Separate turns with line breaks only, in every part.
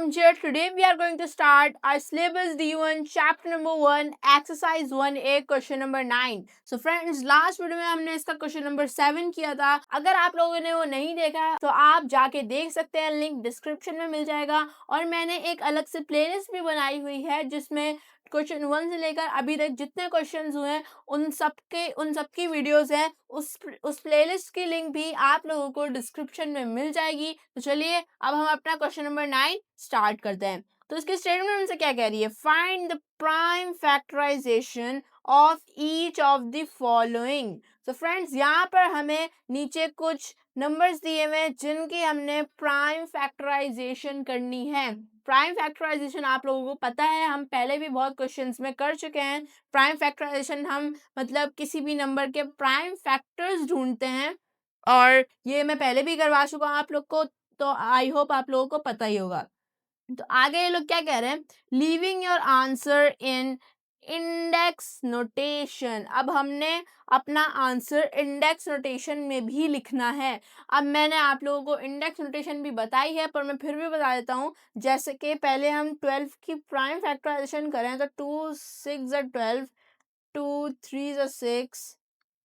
Amjad. Today we are going to start our syllabus D1 chapter number 1 exercise 1A question number 9. So friends, last video में हमने इसका question number 7 किया था. अगर आप लोगों ने वो नहीं देखा तो आप जाके देख सकते हैं, लिंक डिस्क्रिप्शन में मिल जाएगा. और मैंने एक अलग से प्लेलिस्ट भी बनाई हुई है जिसमें क्वेश्चन 1 से लेकर अभी तक जितने क्वेश्चंस हुए हैं उन सबकी वीडियोस हैं. उस प्लेलिस्ट की लिंक भी आप लोगों को डिस्क्रिप्शन में मिल जाएगी. तो चलिए अब हम अपना क्वेश्चन नंबर 9 स्टार्ट करते हैं. तो इसके स्टेटमेंट हमसे क्या कह रही है? Find the prime factorization of each of the following. तो फ्रेंड्स, यहाँ पर हमें नीचे कुछ नंबर्स दिए हुए हैं जिनकी हमने प्राइम फैक्टराइजेशन करनी है. प्राइम फैक्टराइजेशन आप लोगों को पता है, हम पहले भी बहुत क्वेश्चंस में कर चुके हैं. प्राइम फैक्टराइजेशन हम मतलब किसी भी नंबर के प्राइम फैक्टर्स ढूंढते हैं और ये मैं पहले भी करवा चुका हूँ आप लोग को, तो आई होप आप लोगों को पता ही होगा. तो आगे ये लोग क्या कह रहे हैं? Leaving your answer in index notation. अब हमने अपना आंसर इंडेक्स नोटेशन में भी लिखना है. अब मैंने आप लोगों को इंडेक्स नोटेशन भी बताई है पर मैं फिर भी बता देता हूँ. जैसे कि पहले हम 12 की प्राइम फैक्टराइजेशन करें तो 2 6 12, 2 3 6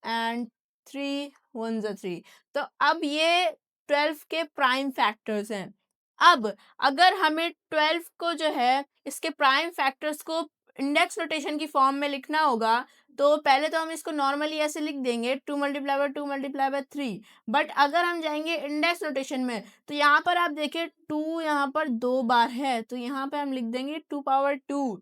एंड 3 1 3. तो अब ये 12 के प्राइम फैक्टर्स हैं. अब अगर हमें 12 को जो है इसके प्राइम फैक्टर्स को इंडेक्स नोटेशन की फॉर्म में लिखना होगा तो पहले तो हम इसको नॉर्मली ऐसे लिख देंगे 2 multiply by 2 multiply by 3. But अगर हम जाएंगे इंडेक्स नोटेशन में तो यहाँ पर आप देखिए 2 यहाँ पर 2 बार है तो यहाँ पे हम लिख देंगे 2 पावर 2.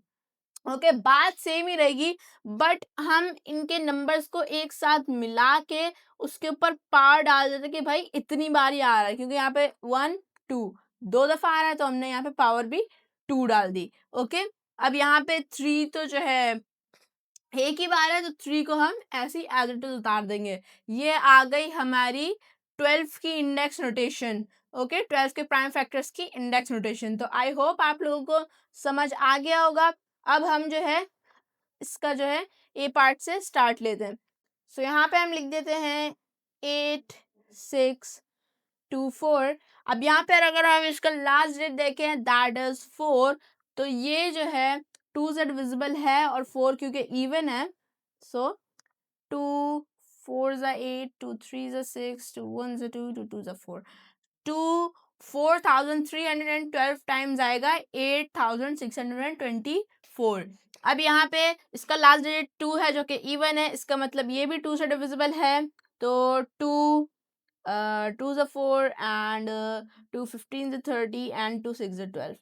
ओके, बात सेम ही रहेगी बट हम इनके नंबर्स को एक साथ मिला के उसके ऊपर पावर डाल देते कि भाई इतनी बार ही आ रहा है, क्योंकि यहाँ पे 1 2 दो दफा आ रहा है तो हमने यहाँ पे पावर भी 2 डाल दी. ओके, अब यहाँ पे 3 तो जो है एक ही बार है तो 3 को हम ऐसे ही एज इट इज उतार देंगे. ये आ गई हमारी 12 की इंडेक्स नोटेशन. ओके, 12 के प्राइम फैक्टर्स की इंडेक्स नोटेशन. तो आई होप आप लोगों को समझ आ गया होगा. अब हम जो है इसका जो है ए पार्ट से स्टार्ट लेते हैं. सो यहाँ पे हम लिख देते हैं 8 6 2 4. अब यहाँ पर अगर हम इसका लास्ट डेट देखें दैट इज 4, तो ये जो है 2 से डिविजिबल है और 4 क्योंकि इवन है. सो 2 4 ज़ा 8, 2 3 ज़ा 6, 2 1 ज़ा 2, 2 2 ज़ा 4. 2 4312 टाइम्स आएगा 8624. अब यहाँ पे इसका लास्ट डिजिट 2 है जो कि इवन है, इसका मतलब ये भी 2 से डिविजिबल है. तो 2 2 ज़ा 4 एंड 2 15 ज़ा 30 एंड 2 6 ज़ा 12.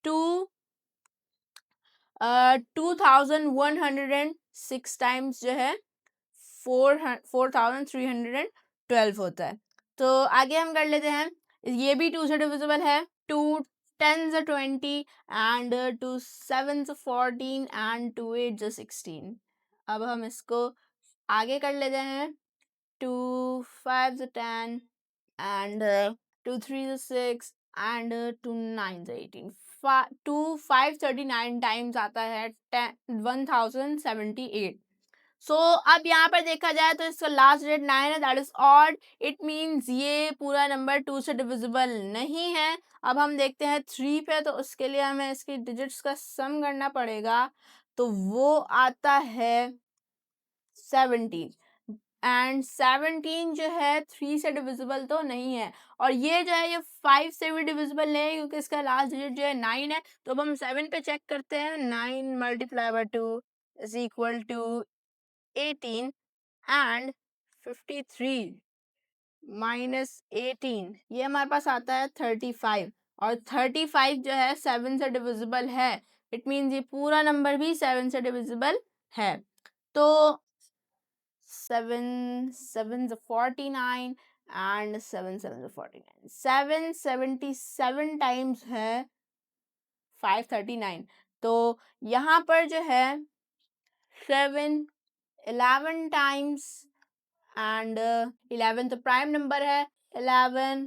2 2106 टाइम्स जो है 4312 होता है. तो आगे हम कर लेते हैं. ये भी 2 से डिविजिबल है. 2 10 ज़ा 20 एंड 2 7 ज़ा 14 एंड 2 8 ज़ा 16. अब हम इसको आगे कर लेते हैं. 2 5 ज़ा 10 एंड 2 3 ज़ा 6 एंड 2 9 ज़ा 18. 2 539 टाइम्स आता है 1078. सो अब यहाँ पर देखा जाए तो इसका लास्ट डेट 9 है, that is odd. It means ये पूरा नंबर 2 से डिविजिबल नहीं है. अब हम देखते हैं 3 पे, तो उसके लिए हमें इसकी डिजिट्स का सम करना पड़ेगा. तो वो आता है 17 एंड 17 जो है 3 से डिविजिबल तो नहीं है. और ये जो है ये 5 से भी डिविजिबल नहीं है क्योंकि इसका लास्ट डिजिट जो है 9 है. तो अब हम 7 पे चेक करते हैं. 9 multiply by 2 is equal to 18 and 53 minus 18 ये हमारे पास आता है 35. और 35 जो है 7 से डिविजिबल है. इट मीन्स ये पूरा नंबर भी 7 से डिविजिबल है. तो 7 7 49 एंड 7 7 49. 777 टाइम्स है 539. तो यहाँ पर जो है 7 11 टाइम्स एंड 11 तो प्राइम नंबर है. 11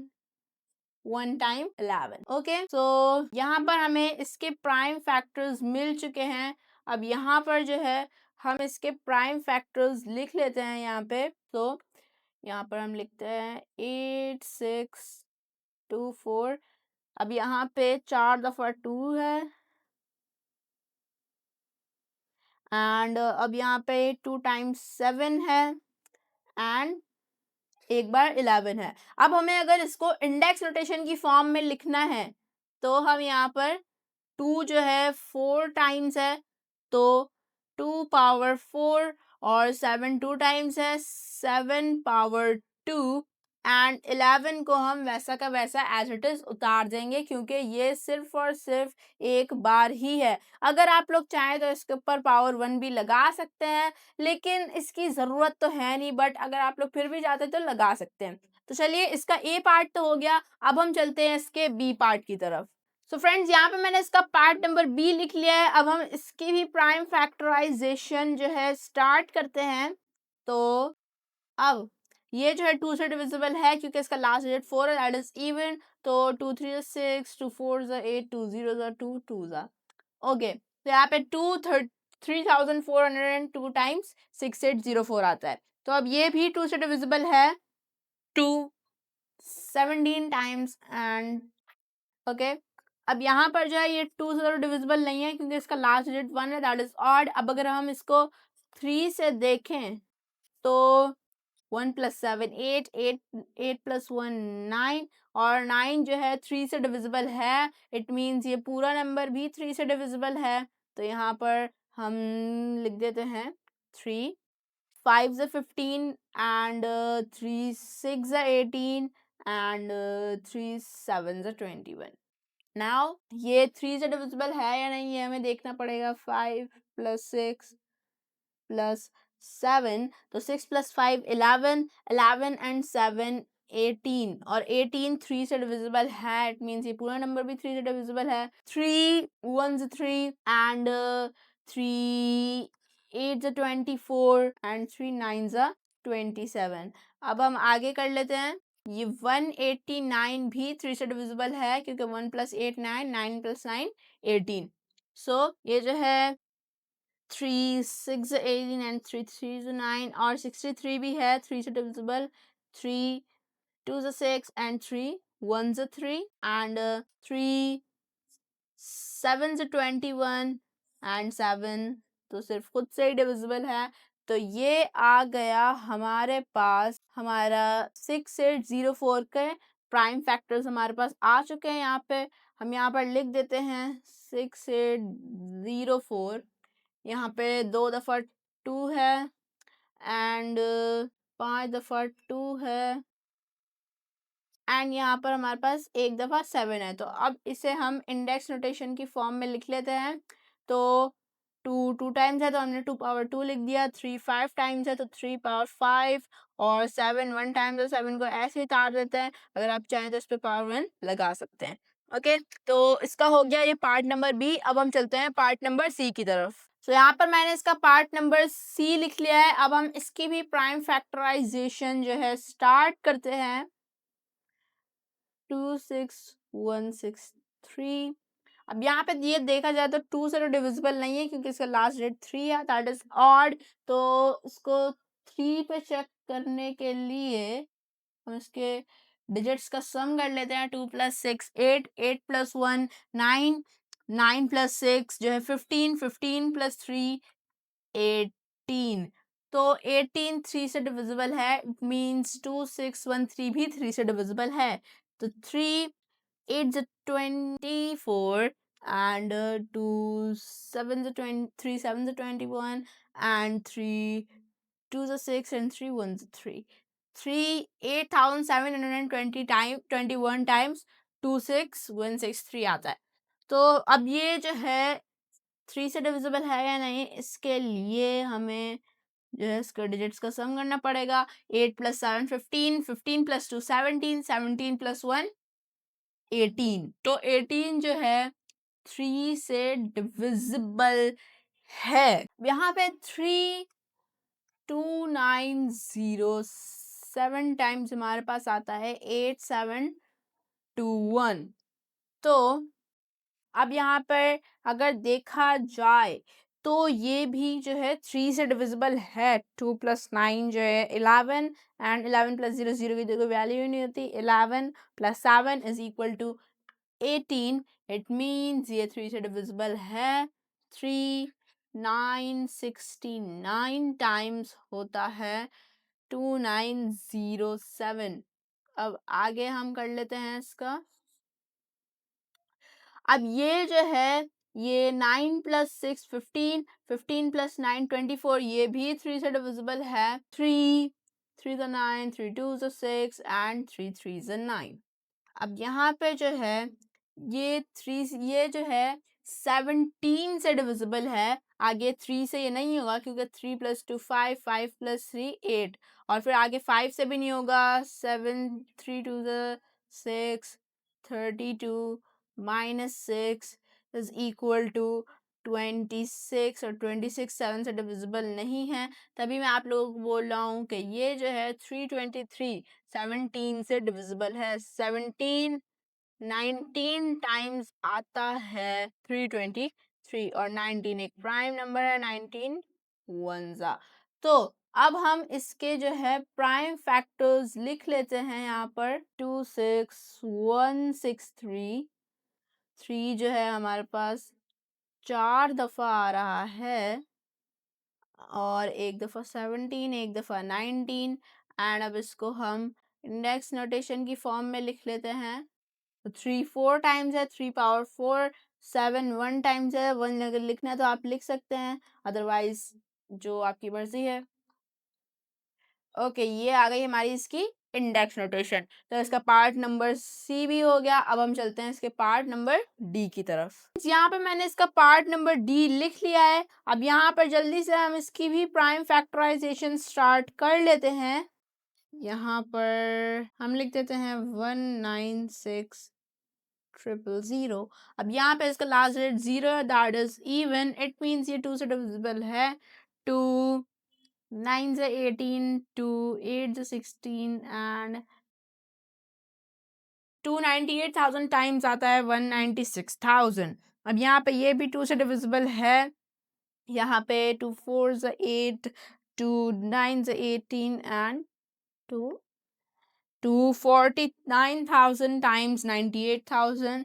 1 टाइम 11. ओके, सो यहाँ पर हमें इसके प्राइम फैक्टर्स मिल चुके हैं. अब यहाँ पर जो है हम इसके प्राइम फैक्टर्स लिख लेते हैं यहाँ पे. तो यहाँ पर हम लिखते हैं 8 6 2 4. अब यहाँ पे 4 दफ़ा 2 है एंड अब यहाँ पे 2 टाइम्स 7 है एंड एक बार 11 है। अब हमें अगर इसको इंडेक्स नोटेशन की फॉर्म में लिखना है तो हम यहाँ पर 2 जो है 4 टाइम्स है तो 2 पावर 4 और 7 2 टाइम्स है 7 पावर 2 एंड 11 को हम वैसा का वैसा एज इट इज उतार देंगे क्योंकि ये सिर्फ और सिर्फ एक बार ही है। अगर आप लोग चाहें तो इसके ऊपर पावर 1 भी लगा सकते हैं लेकिन इसकी ज़रूरत तो है नहीं, बट अगर आप लोग फिर भी चाहते तो लगा सकते हैं। तो चलिए इसका ए पार्ट तो हो गया, अब हम चलते हैं इसके बी पार्ट की तरफ। सो फ्रेंड्स यहाँ पे मैंने इसका पार्ट नंबर बी लिख लिया है। अब हम इसकी भी प्राइम फैक्टराइजेशन जो है स्टार्ट करते हैं। तो अब ये जो है 2 से डिविजिबल है क्योंकि इसका लास्ट डिजिट 4 है, दैट इज इवन। तो 2 3 is 6, 2 4 is 8, 2 0 is 2, 2 is okay. तो यहाँ पे 3402 टाइम्स 6804 आता है। तो अब ये भी 2 से डिविजिबल है 2 17 टाइम्स एंड ओके। अब यहाँ पर जो है ये 2 से डिविजिबल नहीं है क्योंकि इसका लास्ट डिजिट 1 है, दैट इज ऑड। अब अगर हम इसको 3 से देखें तो 1 + 7 8, 8 + 1 9 और 9 जो है 3 से डिविजिबल है। इट मीन्स ये पूरा नंबर भी 3 से डिविजिबल है। तो यहाँ पर हम लिख देते हैं 3 5 is 15 and 3 6 are 18 and 3 7 are 21। Now ये 3 से डिविजिबल है या नहीं है हमें देखना पड़ेगा। 5 + 6 + 7 तो 6 + 5 11, 11 and 7 18 और 18 3 से डिविजिबल है। इट मीन्स ये पूरा नंबर भी 3 से डिविजिबल है। 3 1 is 3 and 3 8 is 24 and 3 9 is 27। अब हम आगे कर लेते हैं। ये 189 भी 3 से डिविजिबल है क्योंकि 1 + 8 9, 9 + 9 18। सो ये जो है 3 6 18 and 3 3 9 और 63 भी है 3 से डिविजिबल। 3 2 6 and 3 1 3 and 3 7 21 and 7 तो सिर्फ खुद से ही डिविजिबल है। तो ये आ गया हमारे पास हमारा 6804 के प्राइम फैक्टर्स हमारे पास आ चुके हैं। यहाँ पे हम यहाँ पर लिख देते हैं 6804। यहाँ पे 2 दफ़ा 2 है एंड 5 दफ़ा 2 है एंड यहाँ पर हमारे पास 1 दफ़ा 7 है। तो अब इसे हम इंडेक्स नोटेशन की फॉर्म में लिख लेते हैं। तो 2 2 टाइम्स है तो हमने 2 पावर 2 लिख दिया। 3 5 टाइम्स है तो 3 पावर 5 और 7 1 टाइम्स है 7 को ऐसे ही तार देते हैं। अगर आप चाहें तो इस पे पावर 1 लगा सकते हैं। ओके, तो इसका हो गया ये पार्ट नंबर बी। अब हम चलते हैं पार्ट नंबर सी की तरफ। तो यहाँ पर मैंने इसका पार्ट नंबर सी लिख लिया है। अब हम इसकी भी प्राइम फैक्टराइजेशन जो है स्टार्ट करते हैं। 26163। अब यहाँ पे ये देखा जाए तो 2 से तो डिविजिबल नहीं है क्योंकि इसका लास्ट डेट 3 है, दैट इज ऑड। तो इसको 3 पे चेक करने के लिए हम इसके डिजिट्स का सम कर लेते हैं। 2 + 6 8, 8 + 1 9, 9 + 6 जो है 15, 15 + 3 18। तो 18 3 से डिविजिबल है। इट मीन्स 2613 भी 3 से डिविजिबल है। तो 3 8 is 24 and 2 7 is 20, 3 7 is 21 and 3 2 is 6 and 3 1 is 3। 3 8720 time 21 times 26163 आता है। तो अब ये जो है 3 से डिविजिबल है या नहीं इसके लिए हमें जो है इसके डिजिट्स का सम करना पड़ेगा। 8 + 7 15, 15 + 2 17, 17 + 1 18। तो 18 जो है 3 से डिविजिबल है। यहाँ पे 32907 टाइम्स हमारे पास आता है 8721। तो अब यहाँ पर अगर देखा जाए तो ये भी जो है 3 से डिविजिबल है। 2 + 9 जो है 11 एंड 11 + 0 0 की तो कोई वैल्यू ही नहीं होती। 11 + 7 = 18, इट मीन्स ये 3 से डिविजिबल है। 3 9 69 टाइम्स होता है 2907। अब आगे हम कर लेते हैं इसका। अब ये जो है ये 9 प्लस 6 15, 15 प्लस 9 24, ये भी 3 से डिविजिबल है। 3 3 ज़ा 9, 3 2 ज़ा 6 एंड 3 3 ज़ा 9। अब यहाँ पे जो है ये जो है 17 से डिविजिबल है। आगे 3 से ये नहीं होगा क्योंकि 3 प्लस 2 5, 5 प्लस 3 8, और फिर आगे 5 से भी नहीं होगा। 7 3 2 6 32 माइनस 6 इज इक्वल टू 26, और 26 7 से डिविजिबल नहीं है। तभी मैं आप लोगों को बोल रहा हूँ कि ये जो है 323 17 से डिविजिबल है। 17 19 टाइम्स आता है 323, और 19 एक प्राइम नंबर है। 19 वंजा। तो अब हम इसके जो है प्राइम फैक्टर्स लिख लेते हैं यहाँ पर। 26163, 3 जो है हमारे पास 4 दफ़ा आ रहा है, और एक दफ़ा 17, एक दफ़ा 19। एंड अब इसको हम इंडेक्स नोटेशन की फॉर्म में लिख लेते हैं। 3 4 टाइम्स है, 3 पावर 4। 7 1 टाइम्स है, 1 अगर लिखना है तो आप लिख सकते हैं, अदरवाइज जो आपकी मर्जी है। ओके, ये आ गई हमारी इसकी इंडेक्स नोटेशन। तो इसका पार्ट नंबर सी भी हो गया। अब हम चलते हैं इसके पार्ट नंबर डी की तरफ। यहाँ पे मैंने इसका पार्ट नंबर डी लिख लिया है। अब यहाँ पर जल्दी से हम इसकी भी प्राइम फैक्टराइजेशन स्टार्ट कर लेते हैं। यहाँ पर हम लिख देते हैं 196,000। अब यहाँ पे इसका last rate 0 that is even, it means ये 2 से डिविजिबल है। 2 9 से 18, 2 8 से 16 एंड 298,000 टाइम्स आता है 196,000। अब यहाँ पे ये भी 2 से डिविजिबल है। यहाँ पे 2 4 से 8, 2 9 से 18 and 2 249,000 times 98,000.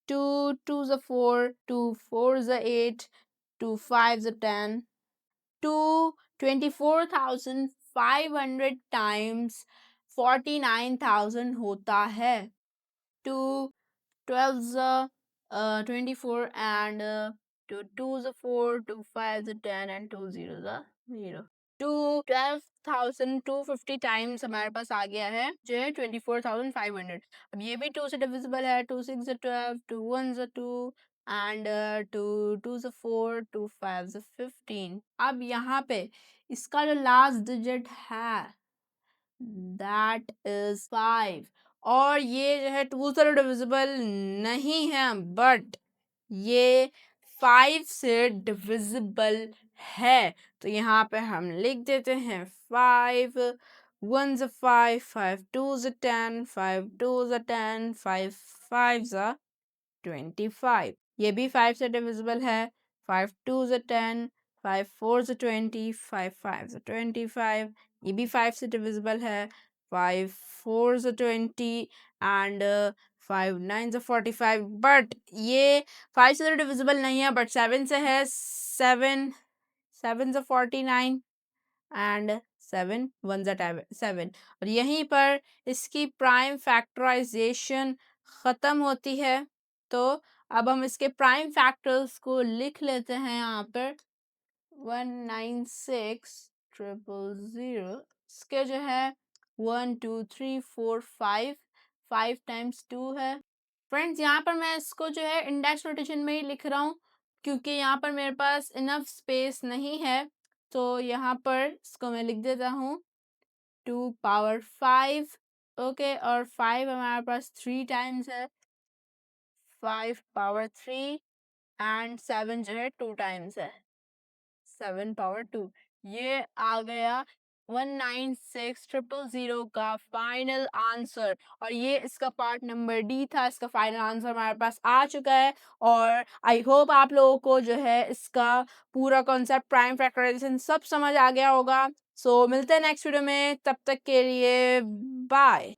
2 2s are 4, 2 4s are 8, 2 5s are 10. 2 24,500 times 49,000 होता है। 2 12s are 24, and 2 2s are 4, 2 5s are 10, and 2 zeros are 0. 12,250 times हमारे पास आ गया है जो है 24,500। अब ये भी 2 से डिविजिबल है। 2 6 से 12, 2 1 से 2, एंड 2 2 से 4, 2 5 से 15। अब यहाँ पे इसका जो लास्ट डिजिट है दैट इज 5, और ये जो है 2 से डिविजिबल नहीं है, बट ये 5 से डिविजिबल है। तो यहाँ पे हम लिख देते हैं 5 1s are 5, 5 2s are 10, 5 2s are 10, 5 5s are 25। ये भी 5 से डिविजिबल है। 5 2s are 10, 5 4s are 20, 5 5s are 25। ये भी 5 से डिविजिबल है। 5 4s are 20 and 5 9s are 45। But ये 5 से डिविजिबल नहीं है, बट 7 से है। 7 7s are 49 and 7 1s are 7। और यहीं पर इसकी प्राइम फैक्टराइजेशन ख़त्म होती है। तो अब हम इसके प्राइम फैक्टर्स को लिख लेते हैं यहाँ पर। 196,000 इसके जो है 1 2 3 4 5, 5 टाइम्स 2 है। फ्रेंड्स, यहाँ पर मैं इसको जो है इंडेक्स नोटेशन में ही लिख रहा हूँ क्योंकि यहाँ पर मेरे पास इनफ स्पेस नहीं है। तो यहाँ पर इसको मैं लिख देता हूँ 2 पावर 5। ओके, और 5 हमारे पास 3 टाइम्स है। 5 पावर 3 एंड 7 जो है 2 टाइम्स है। 7 पावर 2। ये आ गया 196,000 का फाइनल आंसर, और ये इसका पार्ट नंबर डी था। इसका फाइनल आंसर हमारे पास आ चुका है, और आई होप आप लोगों को जो है इसका पूरा कॉन्सेप्ट प्राइम फैक्टराइजेशन सब समझ आ गया होगा। सो मिलते हैं नेक्स्ट वीडियो में, तब तक के लिए बाय।